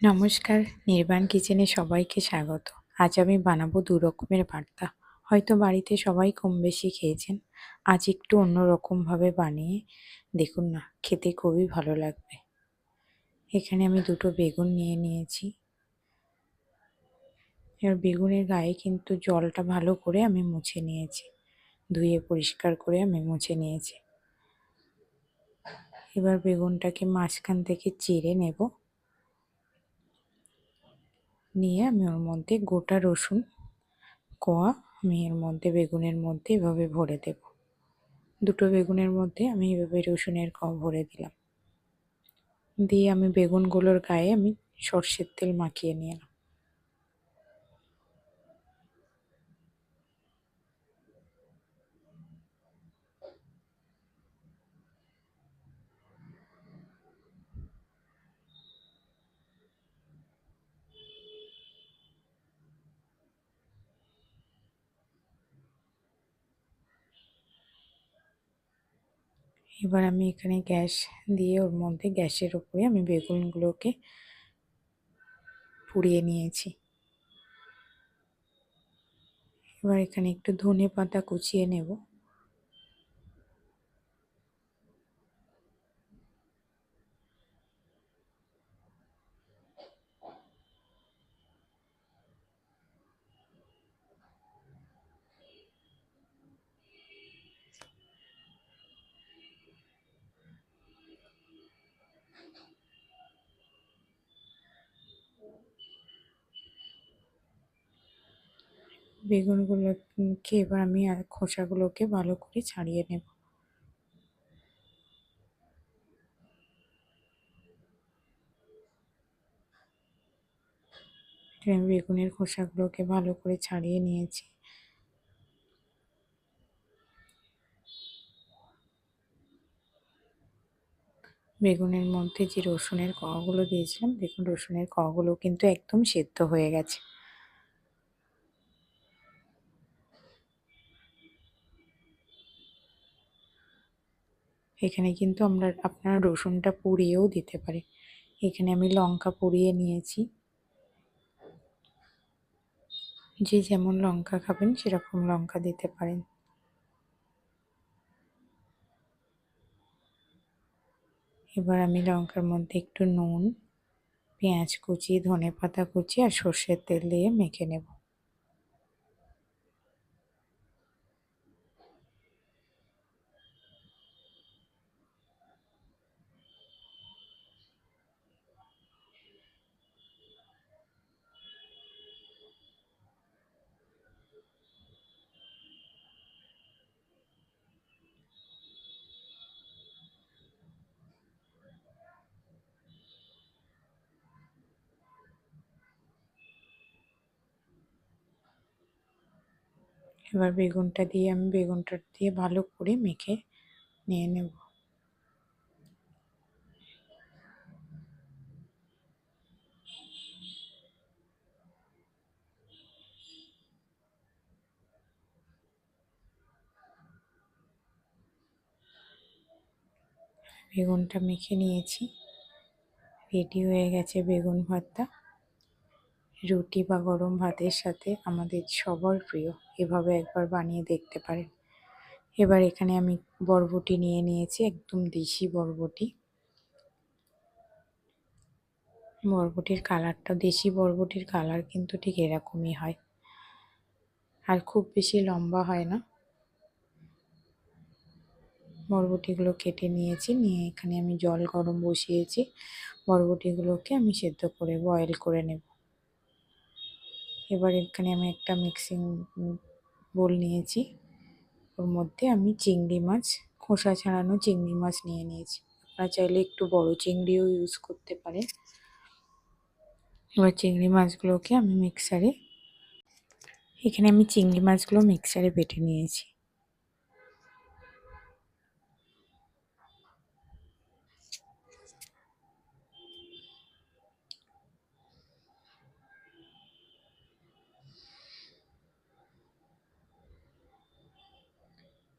নমস্কার, নির্বাণ কিচেনে সবাইকে স্বাগত। আজ আমি বানাবো ২ রকমের ভর্তা। হয়তো বাড়িতে সবাই কমবেশি খেয়েছেন। আজ একটু অন্যরকমভাবে বানিয়ে দেখুন না, খেতে খুবই ভালো লাগবে। এখানে আমি ২টো বেগুন নিয়ে নিয়েছি। এবার বেগুনের গায়ে কিন্তু জলটা ভালো করে আমি মুছে নিয়েছি। ধুয়ে পরিষ্কার করে আমি মুছে নিয়েছি। এবার বেগুনটাকে মাঝখান থেকে চিড়ে নেব। নিয়ে আমি ওর মধ্যে গোটা রসুন কোয়া আমি এর মধ্যে বেগুনের মধ্যে এভাবে ভরে দেব। ২টো বেগুনের মধ্যে আমি এভাবে রসুনের কোয়া ভরে দিলাম। দিয়ে আমি বেগুনগুলোর গায়ে আমি সর্ষের তেল মাখিয়ে নিলাম। এবার আমি এখানে গ্যাস দিয়ে ওর মধ্যে গ্যাসের উপরে আমি বেগুনগুলোকে পুড়িয়ে নিয়েছি। এবার এখানে একটু ধনেপাতা কুচিয়ে নেব। বেগুনগুলোকে এবার আমি আর খোসাগুলোকে ভালো করে ছাড়িয়ে নেব। আমি বেগুনের খোসাগুলোকে ভালো করে ছাড়িয়ে নিয়েছি। বেগুনের মধ্যে যে রসুনের কোয়াগুলো দিয়েছিলাম, দেখুন রসুনের কোয়াগুলো কিন্তু একদম সেদ্ধ হয়ে গেছে। এখানে কিন্তু আপনারা রসুনটা পুড়িয়েও দিতে পারেন। এখানে আমি লঙ্কা পুড়িয়ে নিয়েছি। যে যেমন লঙ্কা খাবেন সেরকম লঙ্কা দিতে পারেন। এবার আমি লঙ্কার মধ্যে একটু নুন, পেঁয়াজ কুচি, ধনেপাতা কুচি আর সর্ষের তেল দিয়ে মেখে নেব। এবার বেগুনটা দিয়ে ভালো করে মেখে নিয়ে নেব। বেগুনটা মেখে নিয়েছি। রেডি হয়ে গেছে বেগুন ভর্তা। রুটি বা গরম ভাতের সাথে আমাদের সবার প্রিয়। এভাবে একবার বানিয়ে দেখতে পারেন। এবার এখানে আমি বরবটি নিয়ে নিয়েছি, একদম দেশি বরবটি। দেশি বরবটির কালার কিন্তু ঠিক এরকমই হয়, আর খুব বেশি লম্বা হয় না। বরবটিগুলো কেটে নিয়েছি, নিয়ে এখানে আমি জল গরম বসিয়েছি। বরবটিগুলোকে আমি সেদ্ধ করে বয়েল করে নেব। এবার এখানে আমি একটা মিক্সিং বোল নিয়েছি। ওর মধ্যে আমি চিংড়ি মাছ, খোসা ছাড়ানো চিংড়ি মাছ নিয়ে নিয়েছি। আপনারা চাইলে একটু বড় চিংড়িও ইউজ করতে পারেন। এবার এখানে আমি চিংড়ি মাছগুলো মিক্সারে বেটে নিয়েছি।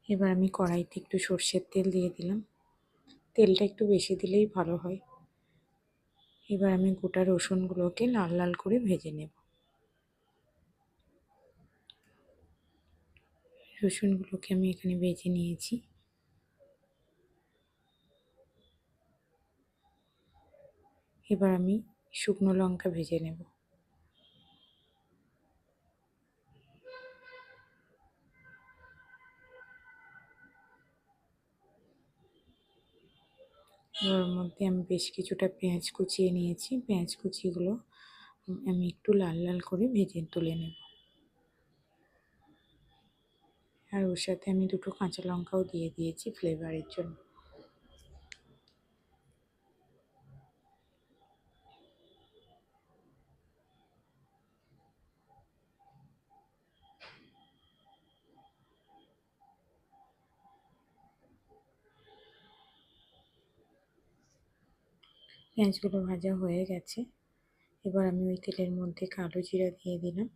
এবার আমি কড়াইতে একটু সর্ষের তেল দিয়ে দিলাম। তেলটা একটু বেশি দিলেই ভালো হয়। এবার আমি গোটা রসুনগুলোকে লাল লাল করে ভেজে নেব। রসুনগুলোকে আমি এখানে ভেজে নিয়েছি। এবার আমি শুকনো লঙ্কা ভেজে নেব। এবার ওর মধ্যে আমি বেশ কিছুটা পেঁয়াজ কুচিয়ে নিয়েছি। পেঁয়াজ কুচিগুলো আমি একটু লাল লাল করে ভেজে তুলে নেব। আর ওর সাথে আমি দুটো কাঁচা লঙ্কাও দিয়ে দিয়েছি ফ্লেভারের জন্য। পেঁয়াজগুলো ভাজা হয়ে গেছে। এবার আমি ওই তেলের মধ্যে কালো জিরা দিয়ে দিলাম,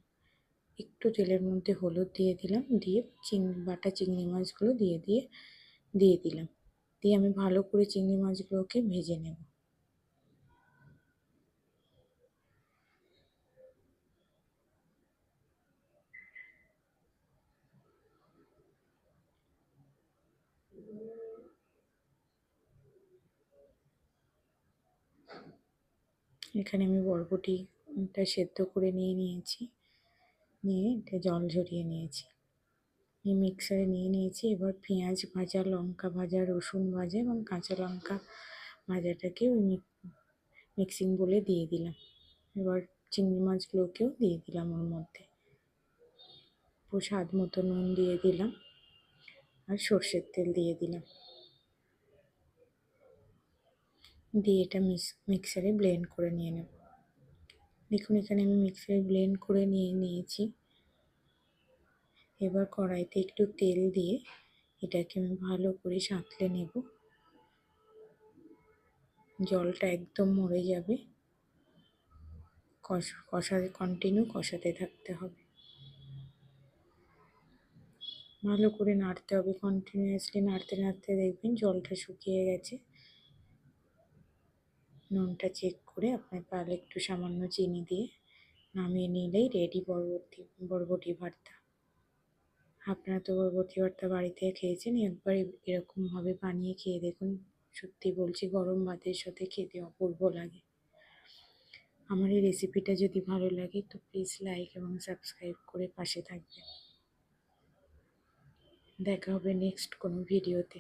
একটু তেলের মধ্যে হলুদ দিয়ে দিলাম, দিয়ে বাটা চিংড়ি মাছগুলো দিয়ে দিলাম। দিয়ে আমি ভালো করে চিংড়ি মাছগুলোকে ভেজে নেব। এখানে আমি বরবটিটা সেদ্ধ করে নিয়েছি, নিয়ে এটা জল ঝরিয়ে নিয়েছি, নিয়ে মিক্সারে নিয়েছি। এবার পেঁয়াজ ভাজা, লঙ্কা ভাজা, রসুন ভাজা এবং কাঁচা লঙ্কা ভাজাটাকে ওই মিক্সিং বলে দিয়ে দিলাম। এবার চিংড়ি মাছগুলোকেও দিয়ে দিলাম ওর মধ্যে। স্বাদ মতো নুন দিয়ে দিলাম আর সর্ষের তেল দিয়ে দিলাম, দিয়ে এটা মিক্সারে ব্লেন্ড করে নিয়ে নেব। দেখুন এখানে আমি মিক্সারে ব্লেন্ড করে নিয়েছি। এবার কড়াইতে একটু তেল দিয়ে এটাকে আমি ভালো করে সাঁতলে নেব। জলটা একদম মরে যাবে, কন্টিনিউ কষাতে থাকতে হবে, ভালো করে নাড়তে হবে। কন্টিনিউয়াসলি নাড়তে নাড়তে দেখবেন জলটা শুকিয়ে গেছে। নুনটা চেক করে আপনার পারলে একটু সামান্য চিনি দিয়ে নামিয়ে নিলেই রেডি বরবটি ভর্তা। আপনারা তো বরবটি ভর্তা বাড়িতে খেয়েছেন, একবার এরকমভাবে বানিয়ে খেয়ে দেখুন। সত্যি বলছি, গরম ভাতের সাথে খেতে অপূর্ব লাগে। আমার এই রেসিপিটা যদি ভালো লাগে তো প্লিজ লাইক এবং সাবস্ক্রাইব করে পাশে থাকবেন। দেখা হবে নেক্সট কোনো ভিডিওতে।